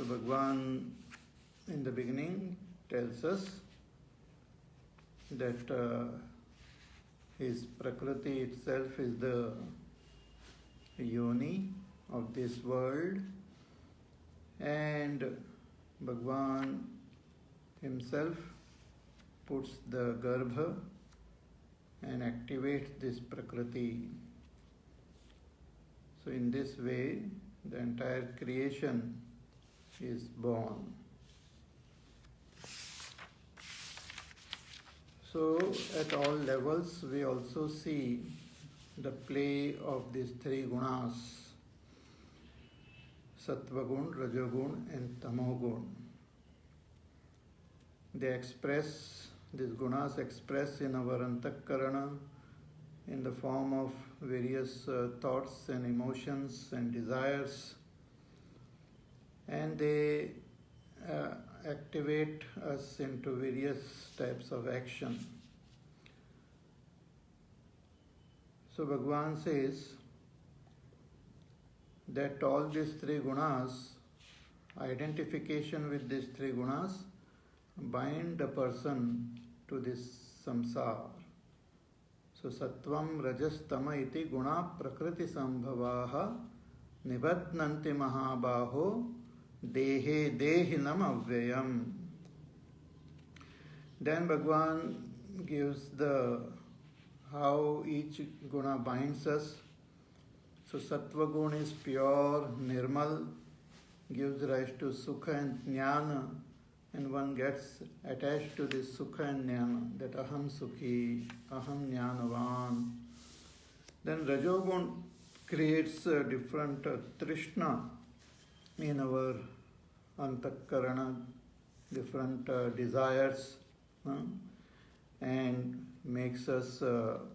So Bhagwan in the beginning tells us that his Prakriti itself is the yoni of this world, and Bhagwan himself puts the Garbha and activates this Prakriti. So in this way, the entire creation is born. So at all levels, we also see the play of these three gunas, Sattva-gun, Rajogun and Tamogun. These gunas express in our Antakarana in the form of various thoughts and emotions and desires, and they activate us into various types of action. So Bhagwan says that all these three gunas, identification with these three gunas, bind a person to this samsara. So Sattvam Rajas Tama iti guna prakriti sambhavaha nibadnanti mahabaho dehe dehinam avyayam. Then Bhagwan gives the how each guna binds us. So Sattva guna is pure, nirmal, gives rise to sukha and jnana, and one gets attached to this sukha and jnana, that aham sukhi, aham jnanavan. Then Rajogun creates a different trishna in our antakarana, different desires, and makes us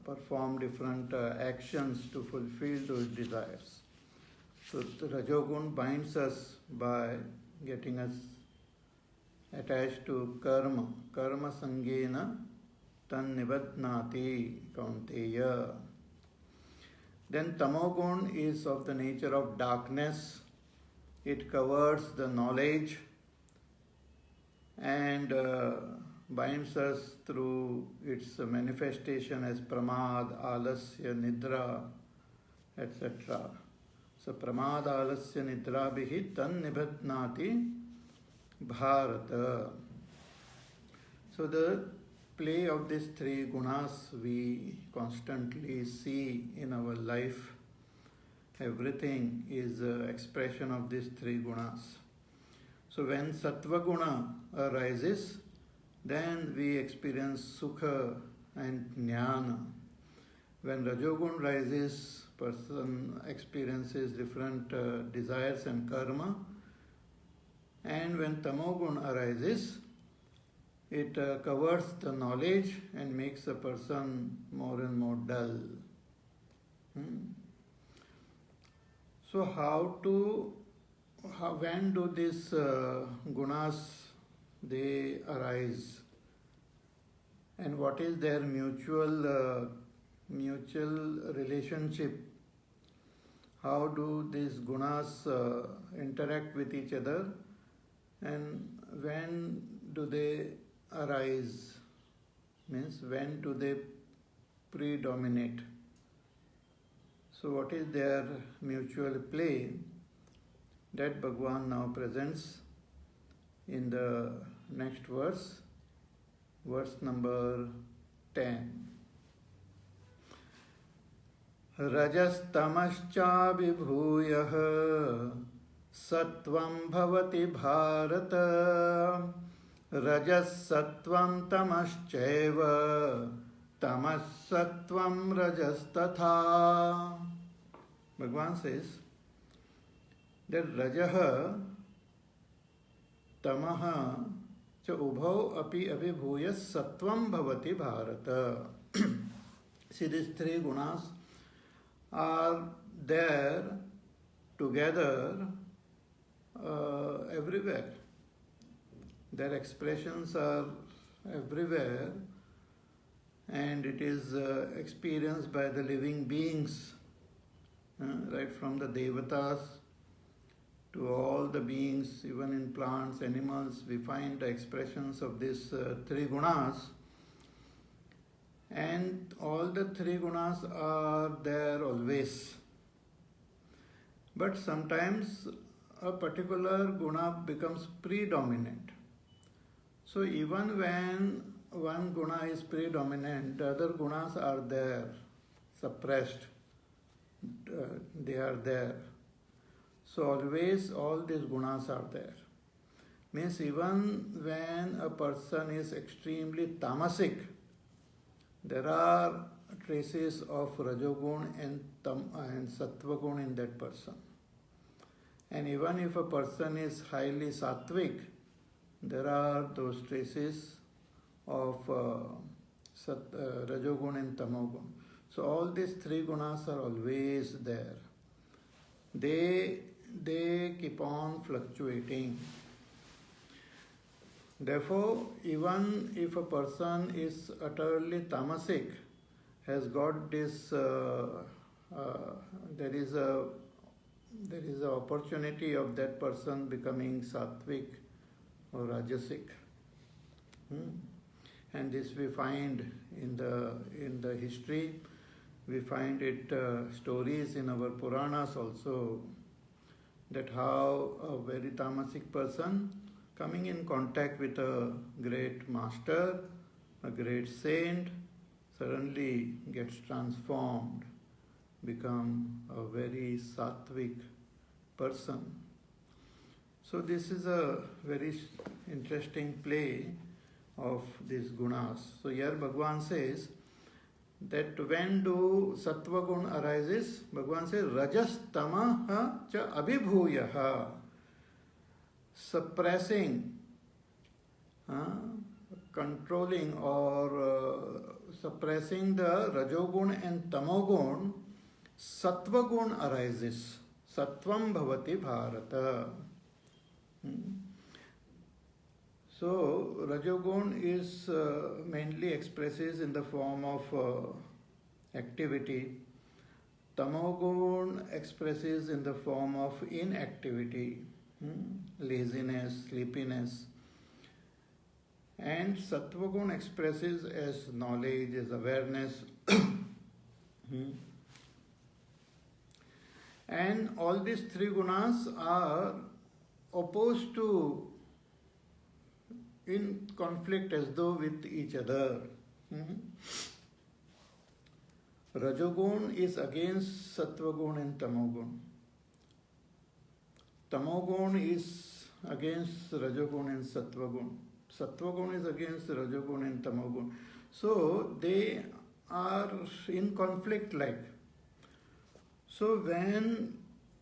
perform different actions to fulfill those desires. So the Rajogun binds us by getting us attached to karma. Karma sangena tan nibadnati kaunteya. Then Tamogun is of the nature of darkness. It covers the knowledge and binds us through its manifestation as pramad, alasya, nidra, etc. So pramad, alasya, nidra bihi tan nibadnati bharata. So the play of these three gunas we constantly see in our life. Everything is an expression of these three gunas. So when Sattva guna arises, then we experience sukha and jnana. When Rajogun rises, person experiences different desires and karma. And when Tamogun arises, it covers the knowledge and makes a person more and more dull. So when do these gunas they arise, and what is their mutual relationship? How do these gunas interact with each other, and when do they arise? Means when do they predominate? So what is their mutual play? That Bhagwan now presents in the next verse, verse number 10. Rajastamascha vibhuyah sattvam bhavati bharata rajas sattvam tamaschaiva tamas sattvam rajas tatha. Bhagwan says that Rajah Tamaha cha ubhau api abhibhuya sattvam bhavati bharata. See, these three gunas are there together everywhere. Their expressions are everywhere, and it is experienced by the living beings, right from the devatas to all the beings, even in plants, animals, we find the expressions of these three gunas. And all the three gunas are there always. But sometimes a particular guna becomes predominant. So even when one guna is predominant, the other gunas are there, suppressed. They are there. So always all these gunas are there. Means even when a person is extremely tamasic, there are traces of rajogun and sattvagun in that person. And even if a person is highly sattvic, there are those traces of rajogun and tamogun. So all these three gunas are always there. They keep on fluctuating. Therefore, even if a person is utterly tamasic, has got this, there is a opportunity of that person becoming sattvic or rajasic. And this we find in the history. We find it stories in our Puranas also, that how a very tamasic person coming in contact with a great master, a great saint, suddenly gets transformed, become a very sattvic person. So this is a very interesting play of these gunas. So here Bhagavan says that when do sattva gun arises, Bhagavan says rajas tamaha cha abhibhuyaha, suppressing, controlling or suppressing the rajogun and tamogun, sattva gun arises. Sattvam bhavati bharata. So rajogun is mainly expresses in the form of activity. Tamogun expresses in the form of inactivity, laziness, sleepiness. And sattvagun expresses as knowledge, as awareness. And all these three gunas are opposed to, in conflict as though with each other. Rajogun is against sattvagun and tamogun. Tamogun is against rajogun and sattvagun. Sattvagun is against rajogun and tamogun. So they are in conflict like. So when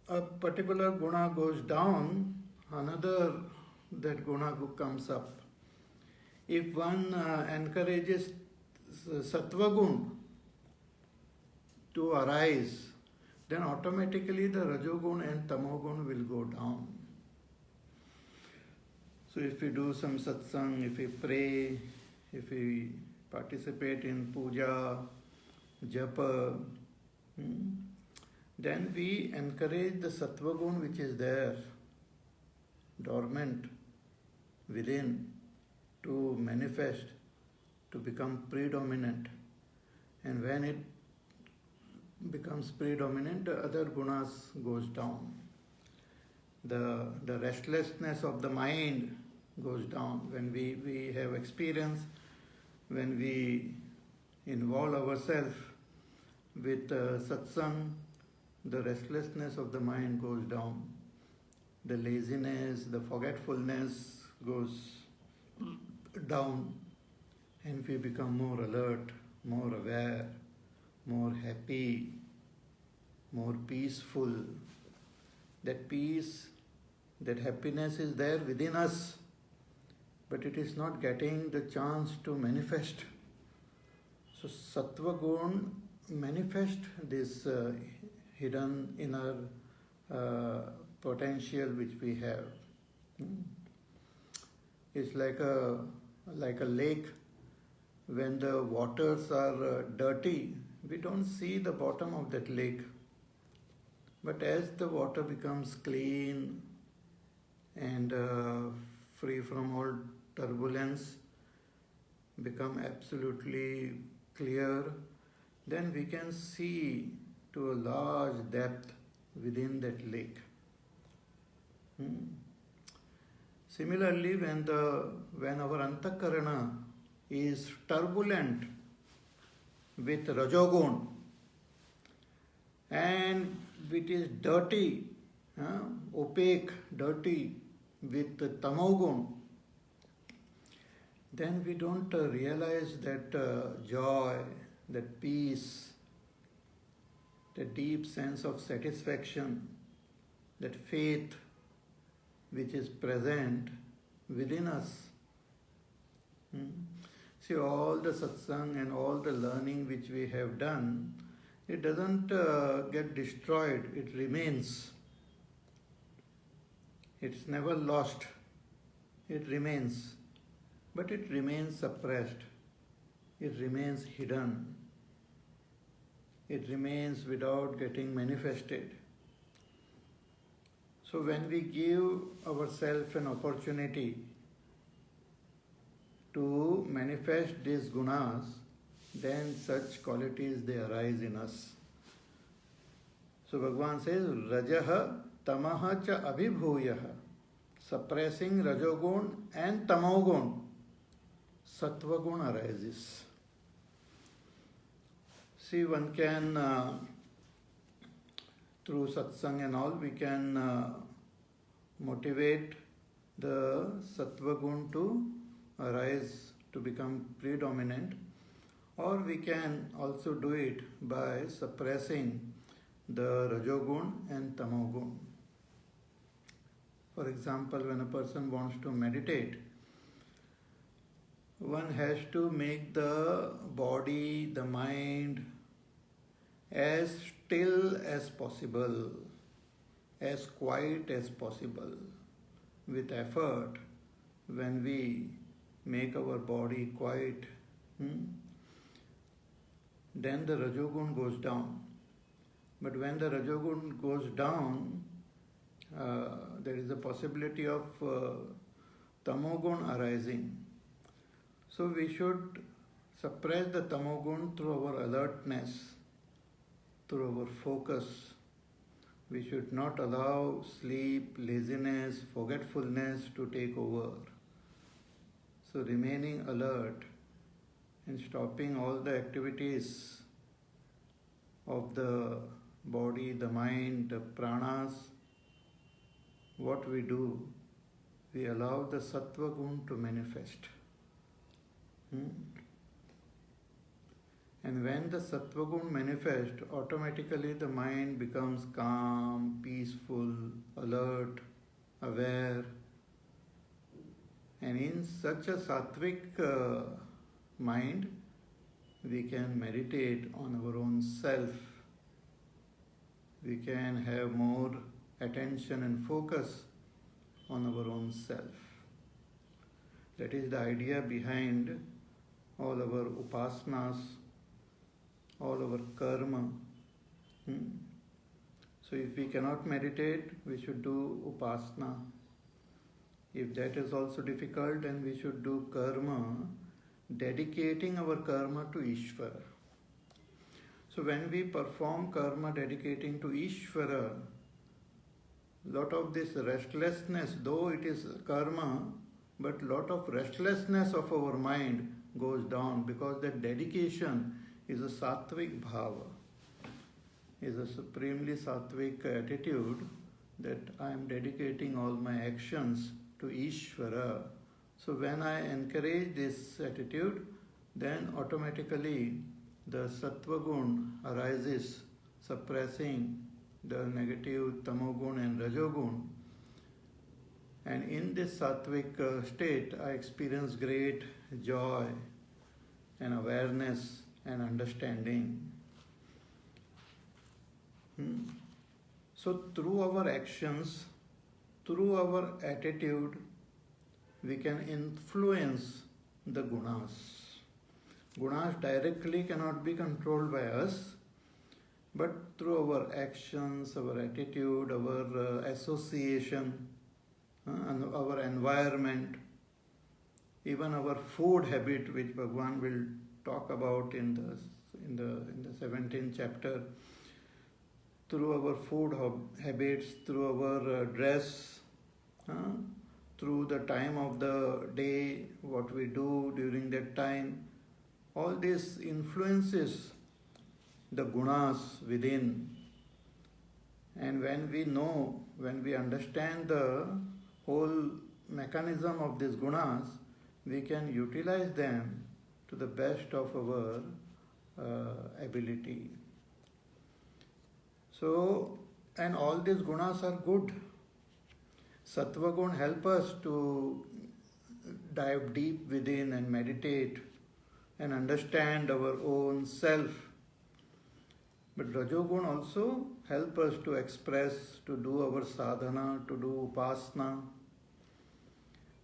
a particular guna goes down, another that guna comes up. If one encourages sattvagun to arise, then automatically the rajogun and tamogun will go down. So if we do some satsang, if we pray, if we participate in puja, japa, then we encourage the sattvagun which is there, dormant within, to manifest, to become predominant. And when it becomes predominant, the other gunas goes down. The restlessness of the mind goes down. When we have experience, when we involve ourselves with satsang, the restlessness of the mind goes down. The laziness, the forgetfulness goes down, and we become more alert, more aware, more happy, more peaceful. That peace, that happiness is there within us, but it is not getting the chance to manifest. So sattva gun manifest this hidden inner potential which we have. It's like a lake. When the waters are dirty, we don't see the bottom of that lake. But as the water becomes clean, from all turbulence, become absolutely clear, then we can see to a large depth within that lake. Similarly, when our antakarana is turbulent with rajogun and it is dirty, opaque, dirty with tamogun, then we don't realize that joy, that peace, that deep sense of satisfaction, that faith which is present within us. See, all the satsang and all the learning which we have done, it doesn't get destroyed, it remains. It's never lost, it remains. But it remains suppressed, it remains hidden, it remains without getting manifested. So when we give ourselves an opportunity to manifest these gunas, then such qualities they arise in us. So Bhagavan says, Rajaha Tamaha cha abhibhuyaha, suppressing Rajogun and Tamogun, Sattvagun arises. See, one can, through satsang and all, we can motivate the Sattvagun to arise, to become predominant, or we can also do it by suppressing the Rajogun and Tamogun. For example, when a person wants to meditate, one has to make the body, the mind as still as possible, as quiet as possible. With effort, when we make our body quiet, then the Rajogun goes down. But when the Rajogun goes down, there is a possibility of Tamogun arising. So we should suppress the Tamogun through our alertness, through our focus. We should not allow sleep, laziness, forgetfulness to take over. So remaining alert and stopping all the activities of the body, the mind, the pranas, what we do, we allow the Sattva Gun to manifest. And when the Sattva Gun manifests, automatically the mind becomes calm, peaceful, alert, aware. And in such a sattvic mind, we can meditate on our own self. We can have more attention and focus on our own self. That is the idea behind all our upasanas, all our karma. So if we cannot meditate, we should do upasana. If that is also difficult, then we should do karma, dedicating our karma to Ishvara. So when we perform karma dedicating to Ishvara, lot of this restlessness, though it is karma, but lot of restlessness of our mind goes down, because that dedication is a sattvic bhava, is a supremely sattvic attitude that I am dedicating all my actions to Ishvara. So when I encourage this attitude, then automatically the Sattva Gun arises, suppressing the negative Tamogun and Rajogun. And in this sattvic state, I experience great joy and awareness and understanding. So through our actions, through our attitude, we can influence the gunas. Gunas directly cannot be controlled by us, but through our actions, our attitude, our association, and our environment, even our food habit, which Bhagwan will talk about in the 17th chapter, through our food habits, through our dress, through the time of the day, what we do during that time, all this influences the gunas within. And when we know, when we understand the whole mechanism of these gunas, we can utilize them to the best of our ability. So, and all these gunas are good. Sattva gun help us to dive deep within and meditate and understand our own self. But Rajogun also help us to express, to do our sadhana, to do upasana.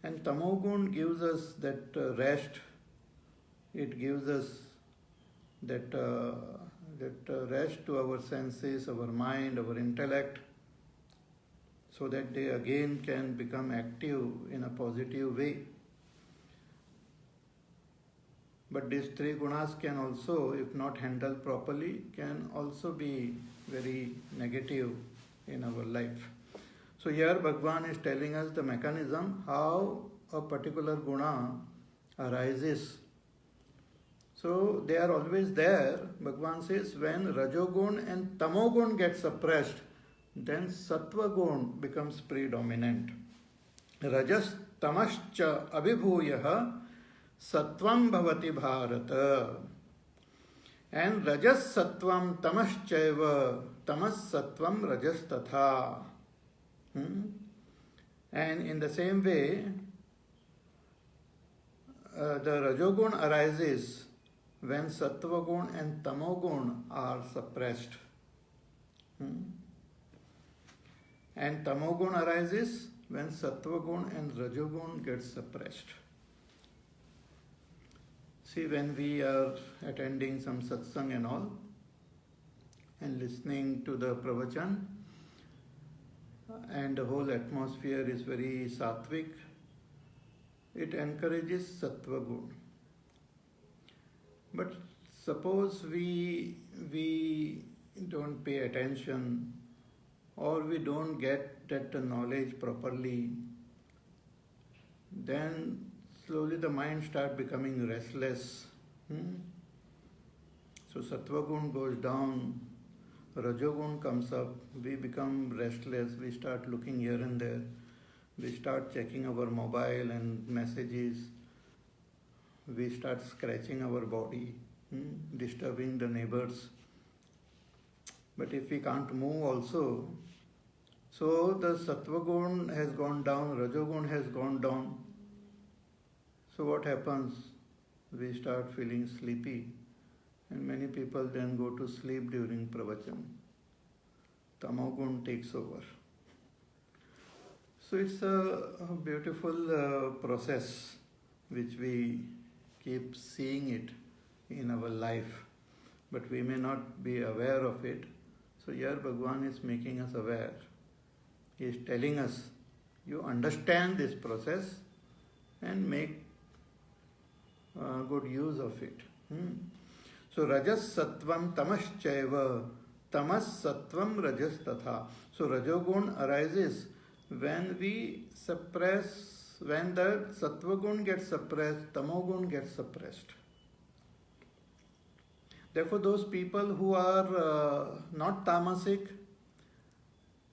And Tamogun gives us that rest. It gives us that rest to our senses, our mind, our intellect, so that they again can become active in a positive way. But these three gunas can also, if not handled properly, can also be very negative in our life. So here Bhagwan is telling us the mechanism how a particular guna arises. So they are always there. Bhagwan says when Rajogun and Tamogun get suppressed, then Sattva gun becomes predominant. Rajas tamascha abhibhuyaha Sattvam bhavati bharata. And Rajas Sattvam tamaschaiva tamas Sattvam Rajas tatha. And in the same way, the Rajogun arises when Sattva gun and Tamogun are suppressed. And Tamogun arises when Sattva gun and Rajogun get suppressed. See, when we are attending some satsang and all, and listening to the pravachan, and the whole atmosphere is very sattvic, it encourages sattva gun. But suppose we don't pay attention, or we don't get that knowledge properly, then slowly the mind starts becoming restless. So sattva gun goes down, rajogun comes up, we become restless, we start looking here and there, we start checking our mobile and messages, we start scratching our body, disturbing the neighbors. But if we can't move also, so the sattva gun has gone down, rajogun has gone down. So what happens? We start feeling sleepy, and many people then go to sleep during pravachan. Tamogun takes over. So it's a beautiful process which we keep seeing it in our life, but we may not be aware of it. So here Bhagwan is making us aware. He is telling us, you understand this process and make good use of it. So Rajas Sattvam Tamaschaiva, Tamas Sattvam Rajas Tatha. So Rajogun arises when we suppress, when the Sattva gun gets suppressed, Tamogun gets suppressed. Therefore those people who are not tamasic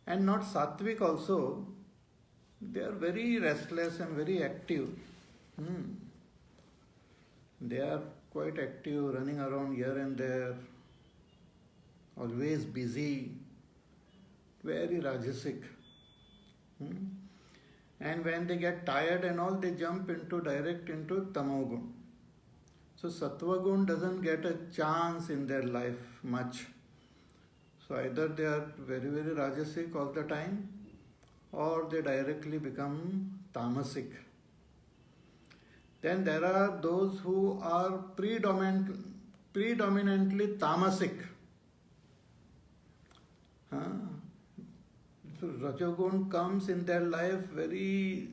and not sattvic also, they are very restless and very active. They are quite active, running around here and there, always busy, very rajasic. And when they get tired and all, they jump direct into tamogun. So sattva gun doesn't get a chance in their life much. So either they are very, very rajasic all the time, or they directly become tamasic. Then there are those who are predominantly tamasic. So Rajogun comes in their life very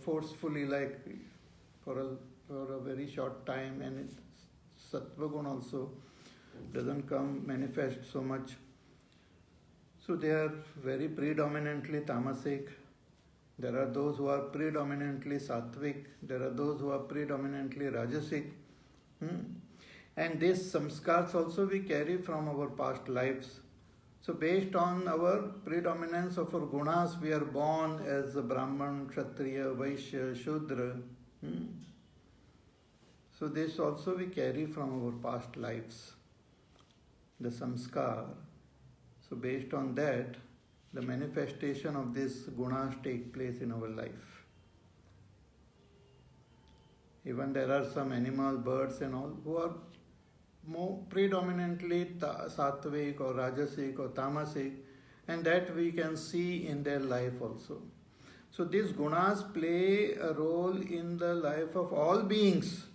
forcefully, like for a very short time, and sattva gun also doesn't come manifest so much. So they are very predominantly tamasic. There are those who are predominantly sattvic. There are those who are predominantly rajasic. And these samskars also we carry from our past lives. So based on our predominance of our gunas, we are born as a Brahman, Kshatriya, Vaishya, Shudra. So this also we carry from our past lives, the samskar. So based on that, the manifestation of these gunas take place in our life. Even there are some animal, birds and all who are more predominantly sattvic or rajasic or tamasic, and that we can see in their life also. So these gunas play a role in the life of all beings,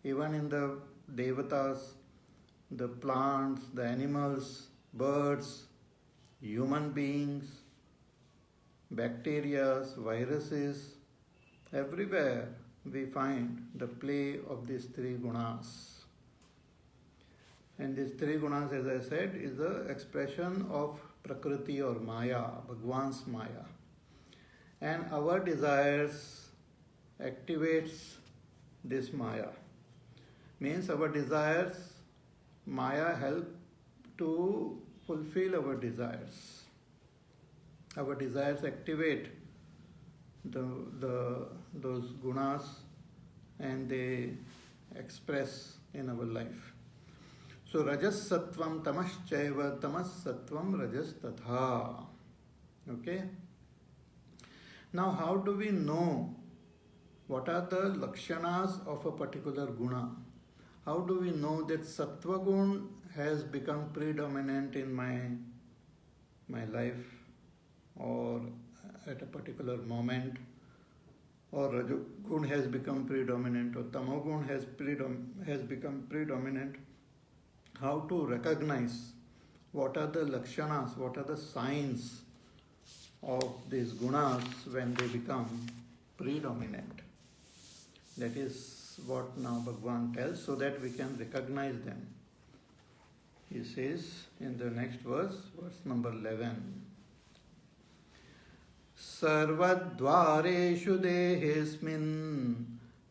even in the devatas, the plants, the animals, birds, human beings, bacteria, viruses, everywhere we find the play of these three gunas. And these three gunas, as I said, is the expression of Prakriti or Maya, Bhagwan's Maya. And our desires activates this Maya. Means our desires, Maya help to fulfill our desires. Our desires activate those gunas and they express in our life. So rajas sattvam tamaschaiva tamas sattvam rajas tatha. Okay. Now how do we know what are the lakshanas of a particular guna? How do we know that sattva gun has become predominant in my life or at a particular moment, or rajagun has become predominant, or tamagun has become predominant? How to recognize what are the lakshanas, what are the signs of these gunas when they become predominant? That is what now Bhagwan tells, so that we can recognize them. He says in the next verse number 11. Sarvadvareshu dehesmin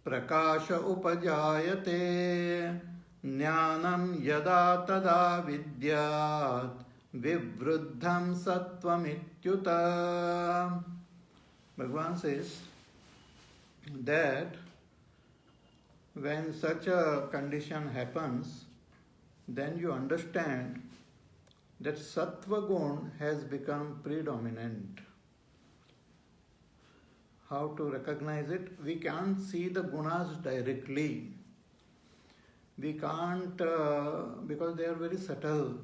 prakasha upajayate Jnanam yada tada vidyat vivruddham sattvamityuta. Bhagavan says that when such a condition happens, then you understand that sattva gun has become predominant. How to recognize it? We can't see the gunas directly. We can't, because they are very subtle,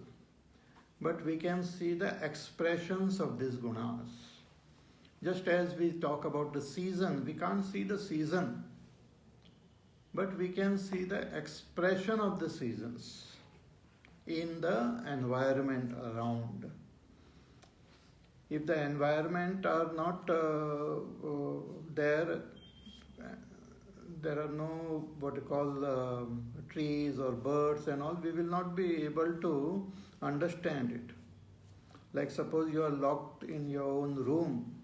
but we can see the expressions of these gunas. Just as we talk about the season, we can't see the season, but we can see the expression of the seasons in the environment around. If the environment are not there are no what you call trees or birds and all, we will not be able to understand it. Like suppose you are locked in your own room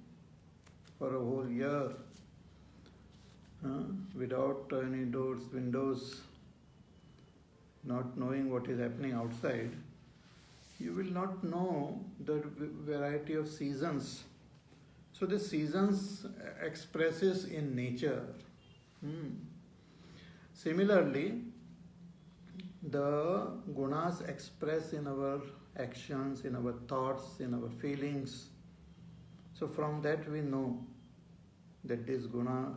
for a whole year without any doors, windows, not knowing what is happening outside, you will not know the variety of seasons. So the seasons expresses in nature. Similarly, the gunas express in our actions, in our thoughts, in our feelings. So from that we know that this guna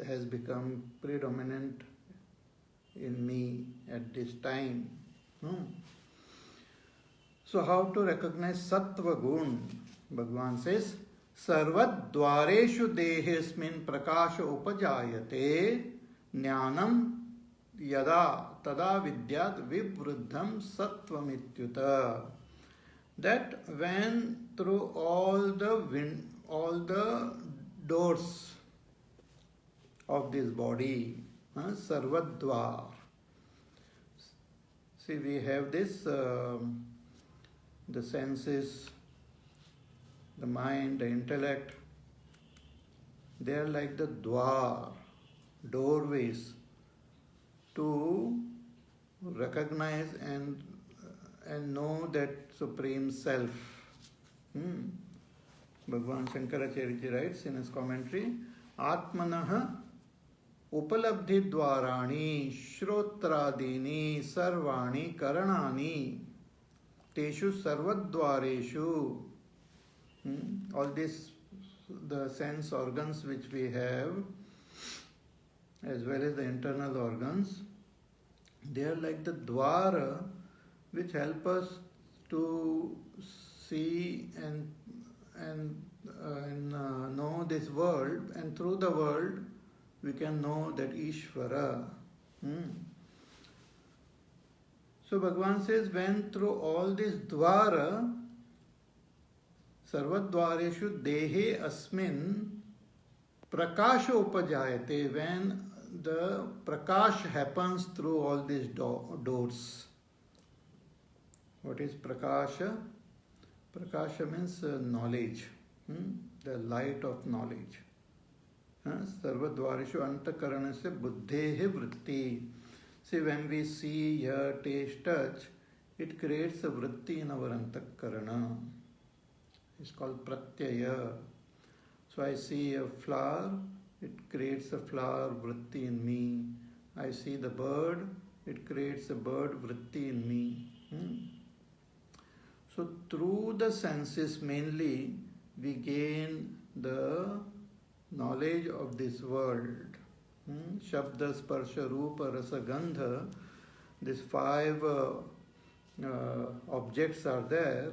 has become predominant in me at this time. So how to recognize sattva gun? Bhagavan says, Sarvadvareshu dehesmin prakasha upajayate jnanam yada tada vidyat vivruddham sattvamityuta. That when through all the doors of this body. Sarvadvar. See, we have this, the senses, the mind, the intellect. They are like the dwar, doorways, to recognize and know that Supreme Self. Bhagavan Shankaracharya writes in his commentary, Atmanah Upalabdhi Dwarani Shrotradini Sarvani Karanani Teshu Sarvadwareshu. All these, the sense organs which we have, as well as the internal organs, they are like the dwara which help us to see and know this world, and through the world we can know that Ishvara. So Bhagavan says, when through all this dwara, sarvadvareshu dehe asmin prakasha upajayate, when the prakash happens through all these doors. What is prakasha? Prakasha means knowledge, the light of knowledge. Sarvadvareshu antakaranasya buddhehe vritti. See, when we see, hear, taste, touch, it creates a vritti in our antakarana. It's called pratyaya. So I see a flower, it creates a flower vritti in me. I see the bird, it creates a bird vritti in me. So through the senses mainly, we gain the knowledge of this world. Shabda, Sparsha, Rupa, Rasa, Gandha, these 5 objects are there.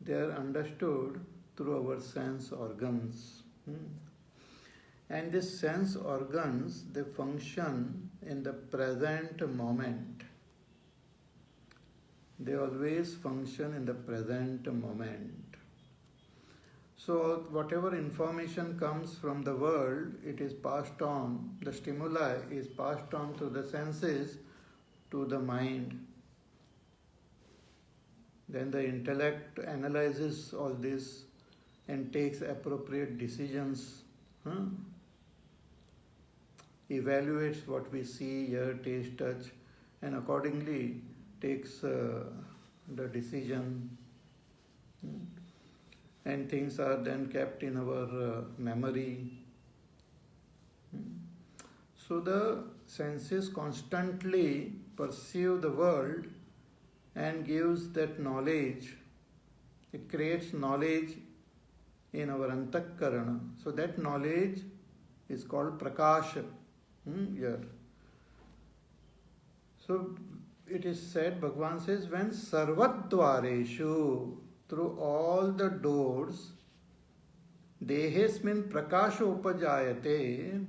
They are understood through our sense organs. And these sense organs, they function in the present moment. They always function in the present moment. So whatever information comes from the world, it is passed on, the stimuli is passed on through the senses to the mind. Then the intellect analyzes all this and takes appropriate decisions, evaluates what we see, hear, taste, touch, and accordingly takes the decision. And things are then kept in our memory. So the senses constantly perceive the world and gives that knowledge. It creates knowledge in our antakarana. So that knowledge is called prakasha here. So it is said, Bhagavan says, when sarvadvareshu, through all the doors, dehesmin prakasha upajayate,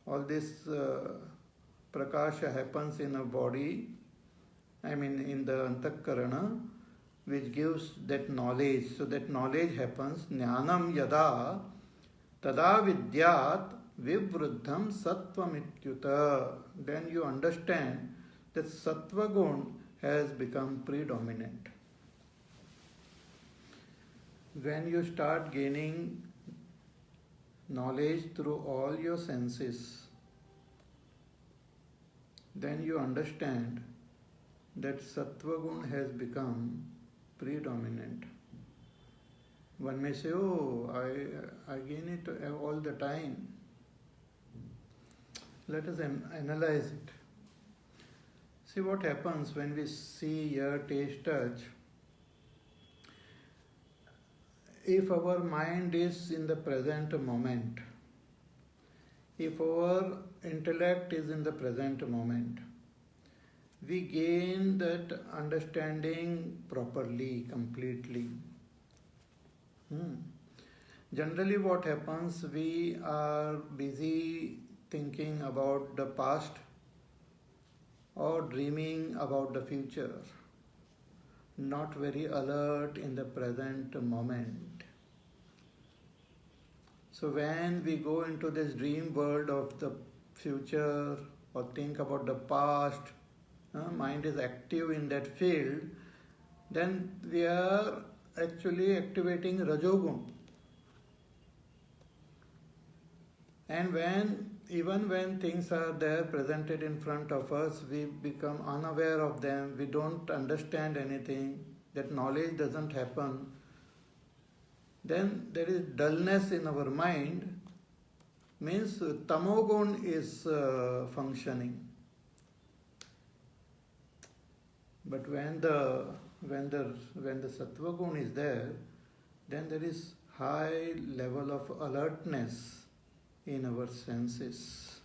all this prakasha happens in a body, in the antakarana, which gives that knowledge. So that knowledge happens, jnanam yada tada vidyat vivruddham sattvam ityuta. Then you understand that sattva gun has become predominant. When you start gaining knowledge through all your senses, then you understand that sattva gun has become predominant. One may say, oh, I gain it all the time. Let us analyze it. See what happens when we see, hear, taste, touch. If our mind is in the present moment, if our intellect is in the present moment, we gain that understanding properly, completely. Generally what happens, we are busy thinking about the past or dreaming about the future, not very alert in the present moment. So when we go into this dream world of the future or think about the past, mind is active in that field, then we are actually activating Rajogun. And even when things are there presented in front of us, we become unaware of them, we don't understand anything, that knowledge doesn't happen, then there is dullness in our mind, means tamogun is functioning. But when the sattva gun is there, then there is high level of alertness in our senses.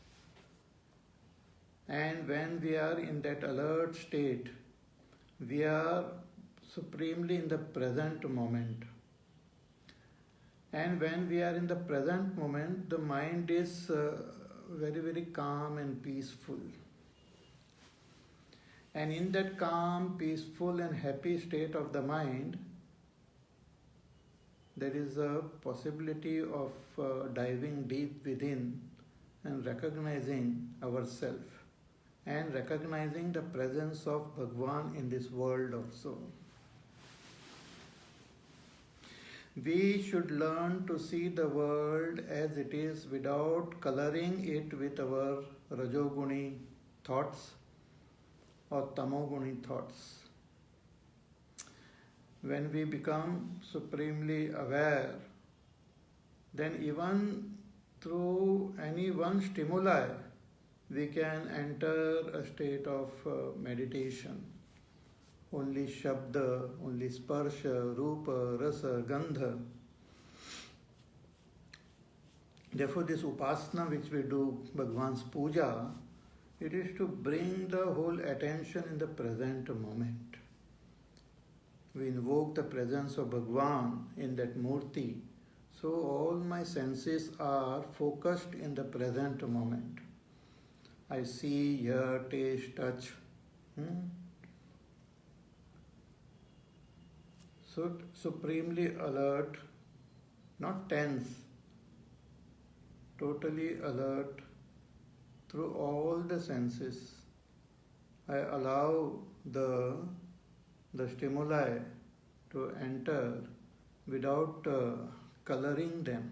And when we are in that alert state, we are supremely in the present moment. And when we are in the present moment, the mind is very, very calm and peaceful. And in that calm, peaceful and happy state of the mind, there is a possibility of diving deep within and recognizing ourselves and recognizing the presence of Bhagwan in this world also. We should learn to see the world as it is without coloring it with our Rajoguni thoughts or Tamoguni thoughts. When we become supremely aware, then even through any one stimuli, we can enter a state of meditation. Only Shabda, only Sparsha, Rupa, Rasa, Gandha. Therefore, this Upasana which we do, Bhagwan's Puja, it is to bring the whole attention in the present moment. We invoke the presence of Bhagwan in that Murti. So all my senses are focused in the present moment. I see, hear, taste, touch. So supremely alert, not tense, totally alert through all the senses. I allow the stimuli to enter without coloring them.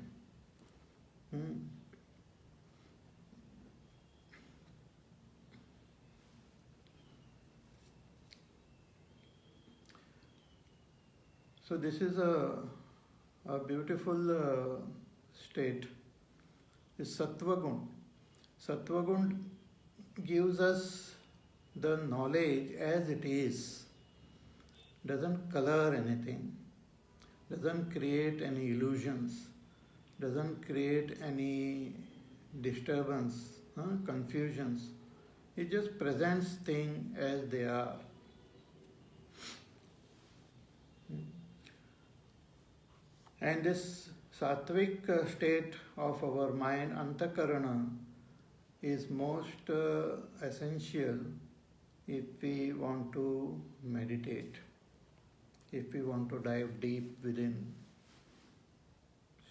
So this is a beautiful state. Is Sattva Gun. Sattva Gun gives us the knowledge as it is, doesn't color anything, doesn't create any illusions, doesn't create any disturbance, confusions. It just presents things as they are. And this sattvic state of our mind, antakarana, is most essential if we want to meditate, if we want to dive deep within.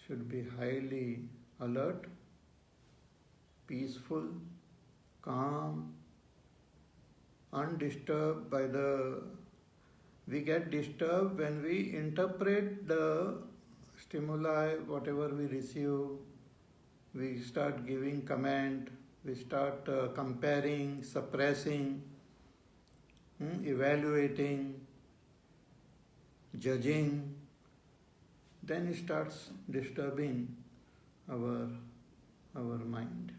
Should be highly alert, peaceful, calm, undisturbed by the... We get disturbed when we interpret the stimuli, whatever we receive, we start giving comment, we start comparing, suppressing, evaluating, judging, then it starts disturbing our mind.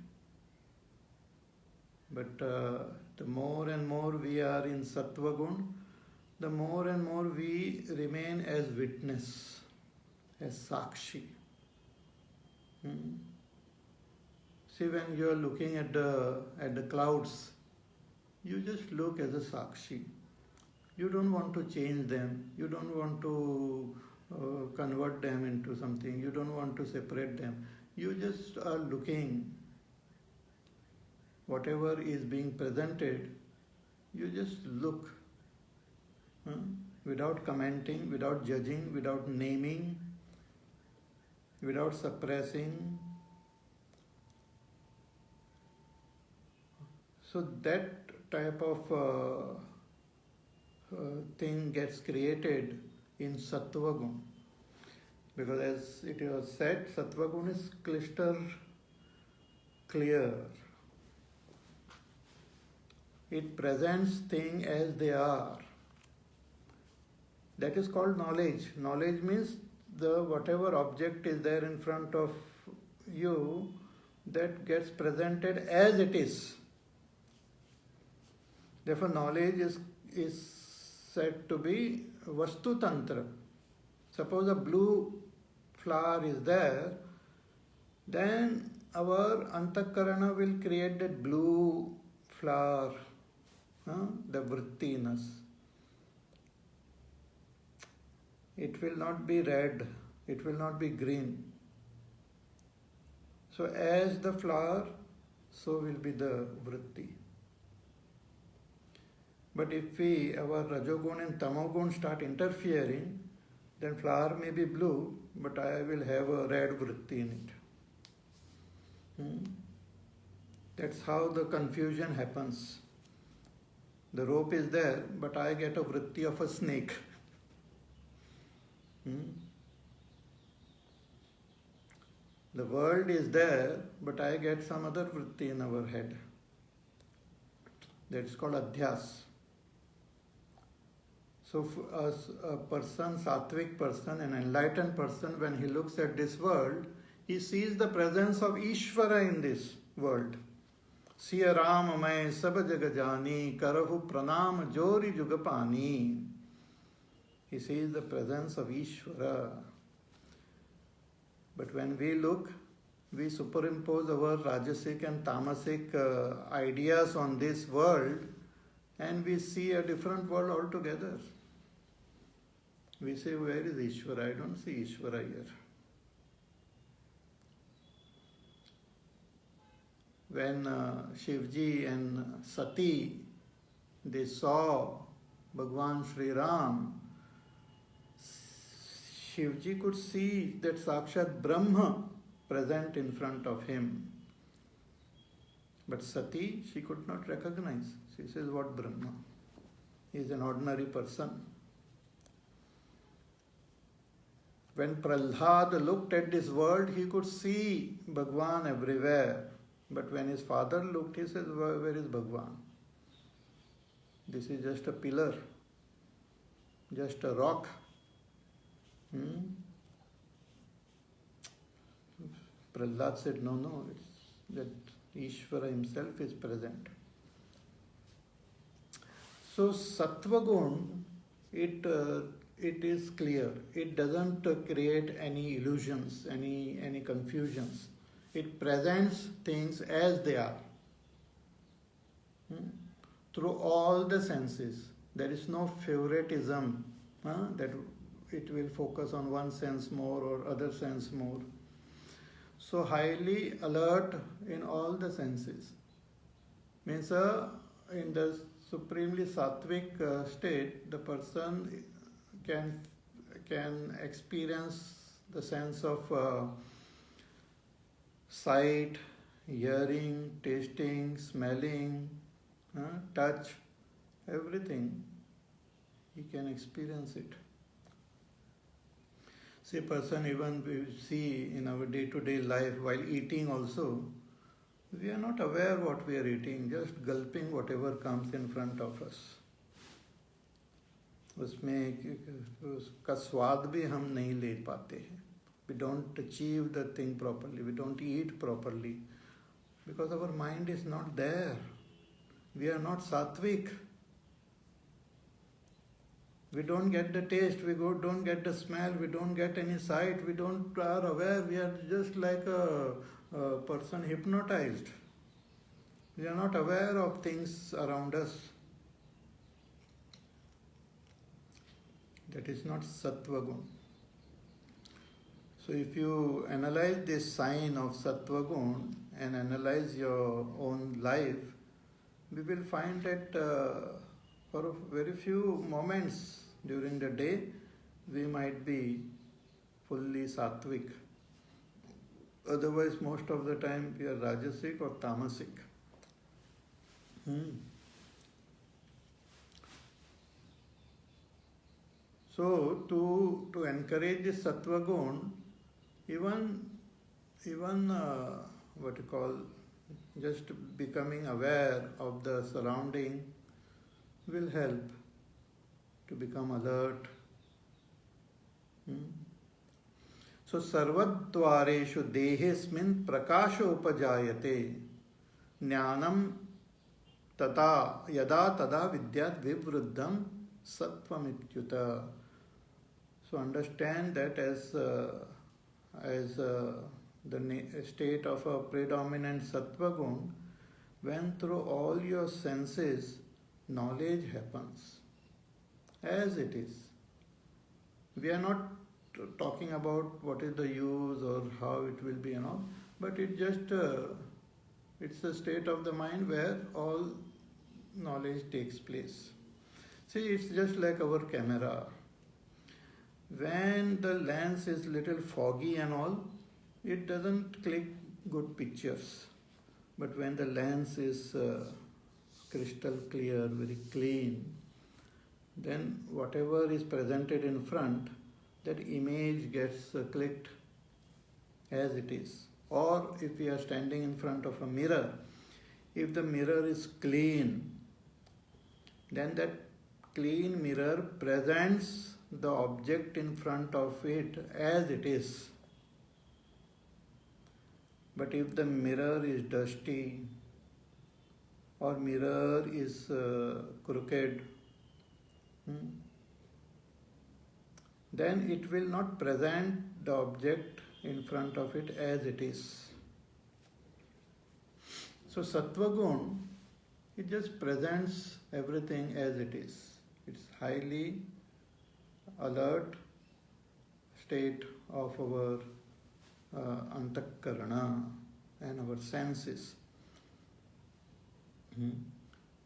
But the more and more we are in Sattva Gun, the more and more we remain as witness, as Sakshi. See, when you are looking at the clouds, you just look as a Sakshi. You don't want to change them. You don't want to convert them into something. You don't want to separate them. You just are looking. Whatever is being presented, you just look. Without commenting, without judging, without naming. without suppressing. So that type of thing gets created in Sattva Gun. Because as it was said, Sattva Gun is crystal clear. It presents things as they are. That is called knowledge. Knowledge means the whatever object is there in front of you, that gets presented as it is. Therefore, knowledge is said to be Vastu Tantra. Suppose a blue flower is there, then our Antakarana will create that blue flower, the vrittiness. It will not be red, it will not be green. So as the flower, so will be the vritti. But if our Rajogun and Tamogun start interfering, then flower may be blue, but I will have a red vritti in it. That's how the confusion happens. The rope is there, but I get a vritti of a snake. The world is there, but I get some other vritti in our head. That's called adhyas. So a person, sattvic person, an enlightened person, when he looks at this world, he sees the presence of Ishvara in this world. Siya Ram May Sab Jagajani Karahu Pranam Jori Jugapani. He sees the presence of Ishvara. But when we look, we superimpose our Rajasic and Tamasic ideas on this world, and we see a different world altogether. We say, where is Ishvara? I don't see Ishvara here. When Shivji and Sati, they saw Bhagwan Sri Ram, Shivji could see that Sakshat Brahma present in front of him. But Sati, she could not recognize. She says, what Brahma? He is an ordinary person. When Prahlad looked at this world, he could see Bhagwan everywhere. But when his father looked, he says, where is Bhagwan? This is just a pillar, just a rock. Prahlad said, no, it's that Ishvara himself is present. So Sattva Gun, it is clear. It doesn't create any illusions, any confusions. It presents things as they are. Through all the senses. There is no favoritism that it will focus on one sense more or other sense more. So highly alert in all the senses. Means in the supremely sattvic state, the person can experience the sense of sight, hearing, tasting, smelling, touch, everything. He can experience it. See, person even we see in our day-to-day life while eating also, we are not aware what we are eating, just gulping whatever comes in front of us. उसमें उसका स्वाद भी हम नहीं ले पाते हैं. We don't achieve the thing properly. We don't eat properly because our mind is not there. We are not sattvic. We don't get the taste. We don't get the smell. We don't get any sight. We don't are aware. We are just like a person hypnotized. We are not aware of things around us. That is not Sattva Gun. So if you analyze this sign of Sattva Gun and analyze your own life, we will find that for very few moments during the day, we might be fully sattvic. Otherwise, most of the time we are rajasic or tamasic. So to encourage this sattva gun, even what you call just becoming aware of the surrounding will help to become alert. So sarvadvareshu dehesmin prakashopajayate jnanam tata yada tada vidyat vivruddham sattvamityuta. So understand that as the state of a predominant sattva gun, when through all your senses knowledge happens as it is. We are not talking about what is the use or how it will be and all, but it's a state of the mind where all knowledge takes place. See, it's just like our camera. When the lens is little foggy and all, it doesn't click good pictures. But when the lens is crystal clear, very clean, then whatever is presented in front, that image gets clicked as it is. Or if we are standing in front of a mirror, if the mirror is clean, then that clean mirror presents the object in front of it as it is. But if the mirror is dusty or mirror is crooked, then it will not present the object in front of it as it is. So sattva gun, it just presents everything as it is. It's highly alert state of our antakarana and our senses.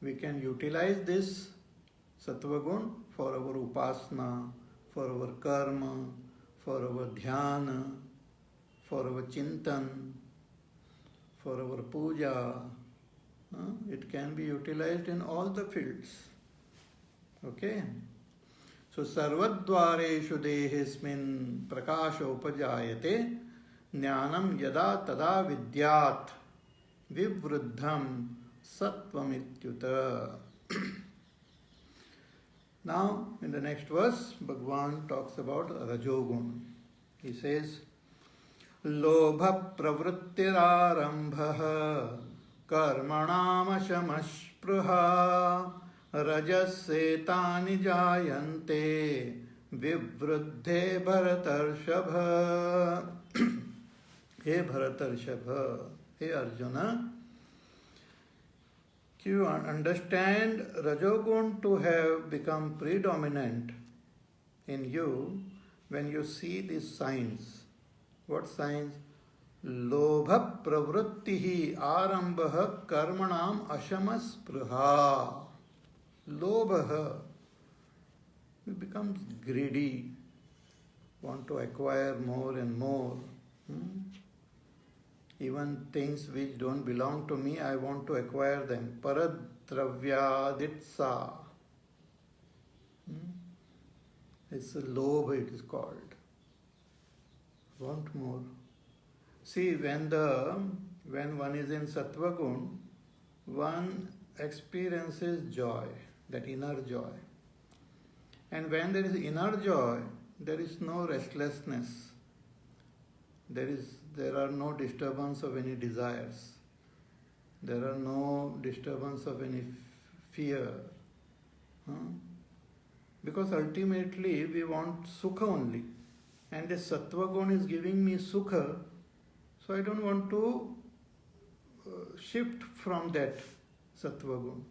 We can utilize this sattva gun for our upasana, for our karma, for our dhyana, for our chintan, for our puja. It can be utilized in all the fields. Okay? So sarvadvareshu dehesmin prakashopajayate jnanam yada tada vidyat vivruddham sattvamityuta. Now, in the next verse, Bhagavan talks about Rajogun. He says, Lobha pravrittirarambha karmanamashamaspruha rajasetani jayante vivruddhe bharatarshava. He Bharatarshava, he Arjuna, you understand Rajogun to have become predominant in you when you see these signs. What signs? Lobha pravrittihi arambha karmanam ashamaspruha. Lobha. You become greedy, want to acquire more and more. Even things which don't belong to me, I want to acquire them. Paradravyaditsa. It's a lobha, it is called. Want more. See, when one is in sattva gun, one experiences joy, that inner joy. And when there is inner joy, there is no restlessness. There are no disturbance of any desires. There are no disturbance of any fear. Because ultimately we want sukha only. And this sattva gun is giving me sukha, so I don't want to shift from that sattva gun.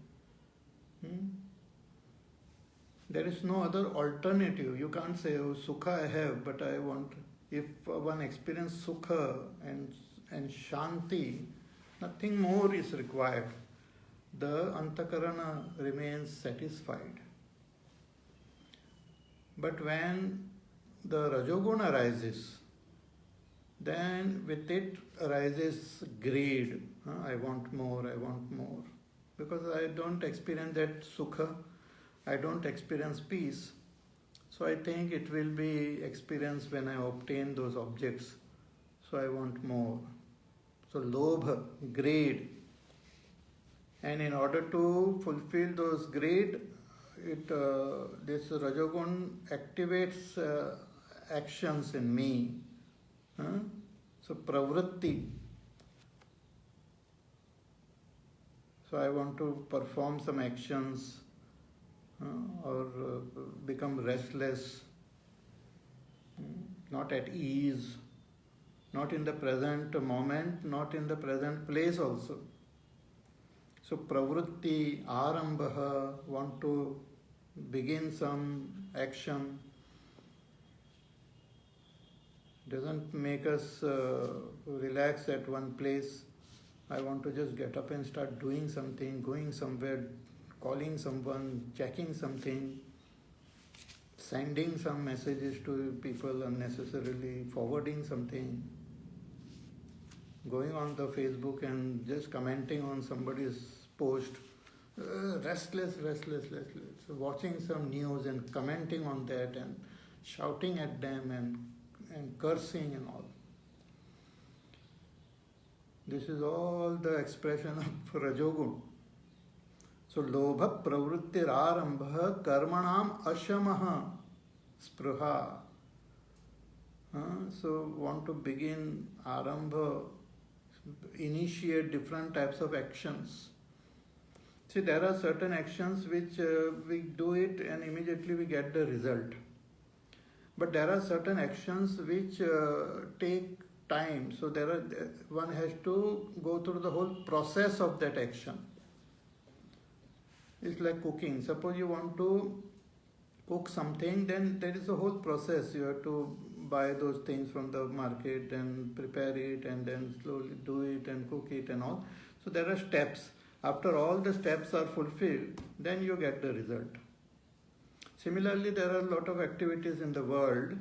There is no other alternative. You can't say, oh, sukha I have, but I want. If one experiences sukha and shanti, nothing more is required. The antakarana remains satisfied. But when the rajogun arises, then with it arises greed. I want more, I want more. Because I don't experience that sukha, I don't experience peace. So I think it will be experienced when I obtain those objects. So I want more. So lobha, greed. And in order to fulfill those greed, this Rajogun activates actions in me. So pravritti. So I want to perform some actions or become restless, not at ease, not in the present moment, not in the present place also. So pravritti, arambha, want to begin some action, doesn't make us relax at one place. I want to just get up and start doing something, going somewhere, calling someone, checking something, sending some messages to people unnecessarily, forwarding something, going on the Facebook and just commenting on somebody's post. Restless, watching some news and commenting on that and shouting at them and cursing and all. This is all the expression of Rajogun. So lobha pravrittir arambha karmanam ashamaha spruha. So want to begin arambha, initiate different types of actions. See, there are certain actions which we do it and immediately we get the result. But there are certain actions which take time. So one has to go through the whole process of that action. It's like cooking. Suppose you want to cook something, then there is a whole process. You have to buy those things from the market and prepare it and then slowly do it and cook it and all. So there are steps. After all the steps are fulfilled, then you get the result. Similarly, there are a lot of activities in the world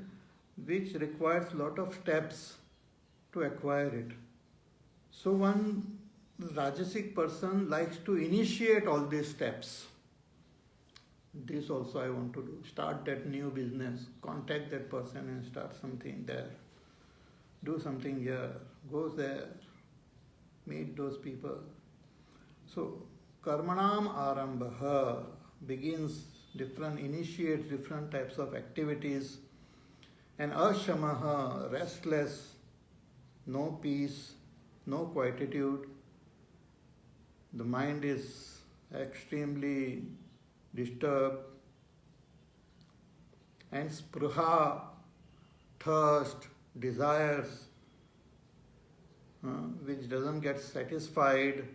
which requires a lot of steps to acquire it. So one Rajasic person likes to initiate all these steps. This also I want to do. Start that new business, contact that person and start something there. Do something here, go there, meet those people. So karmanam arambha begins initiates different types of activities. And ashamaha, restless, no peace, no quietude. The mind is extremely disturbed. And spruha, thirst, desires, which doesn't get satisfied.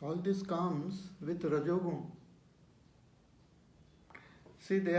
All this comes with Rajogun. See, they